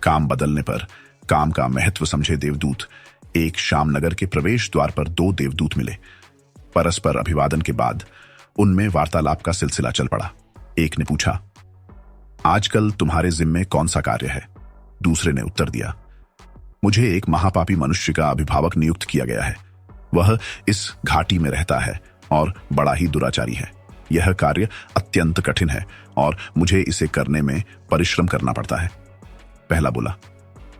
काम बदलने पर काम का महत्व समझे देवदूत एक श्यामनगर के प्रवेश द्वार पर दो देवदूत मिले। परस्पर अभिवादन के बाद उनमें वार्तालाप का सिलसिला चल पड़ा। एक ने पूछा, आजकल तुम्हारे जिम्मे कौन सा कार्य है? दूसरे ने उत्तर दिया, मुझे एक महापापी मनुष्य का अभिभावक नियुक्त किया गया है। वह इस घाटी में रहता है और बड़ा ही दुराचारी है। यह कार्य अत्यंत कठिन है और मुझे इसे करने में परिश्रम करना पड़ता है। पहला बोला,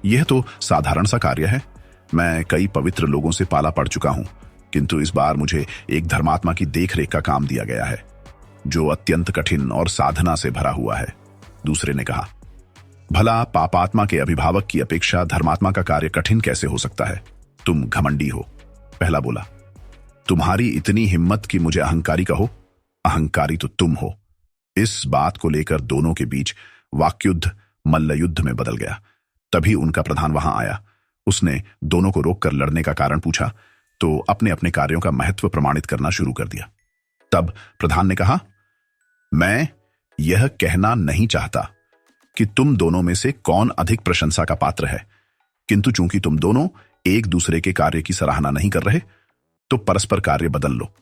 यह तो साधारण सा कार्य है। मैं कई पवित्र लोगों से पाला पड़ चुका हूं, किंतु इस बार मुझे एक धर्मात्मा की देखरेख का काम दिया गया है, जो अत्यंत कठिन और साधना से भरा हुआ है। दूसरे ने कहा, भला पापात्मा के अभिभावक की अपेक्षा धर्मात्मा का कार्य कठिन कैसे हो सकता है? तुम घमंडी हो। पहला बोला, तुम्हारी इतनी हिम्मत कि मुझे अहंकारी कहो? अहंकारी तो तुम हो। इस बात को लेकर दोनों के बीच वाक्युद्ध मल्लयुद्ध में बदल गया। तभी उनका प्रधान वहां आया। उसने दोनों को रोककर लड़ने का कारण पूछा तो अपने अपने कार्यों का महत्व प्रमाणित करना शुरू कर दिया। तब प्रधान ने कहा, मैं यह कहना नहीं चाहता कि तुम दोनों में से कौन अधिक प्रशंसा का पात्र है, किंतु चूंकि तुम दोनों एक दूसरे के कार्य की सराहना नहीं कर रहे तो परस्पर कार्य बदल लो।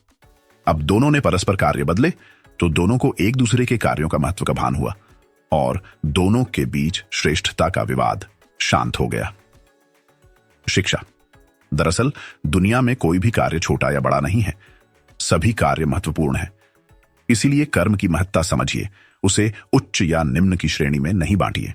अब दोनों ने परस्पर कार्य बदले तो दोनों को एक दूसरे के कार्यों का महत्व का भान हुआ और दोनों के बीच श्रेष्ठता का विवाद शांत हो गया। शिक्षा। दरअसल दुनिया में कोई भी कार्य छोटा या बड़ा नहीं है, सभी कार्य महत्वपूर्ण है। इसीलिए कर्म की महत्ता समझिए, उसे उच्च या निम्न की श्रेणी में नहीं बांटिए।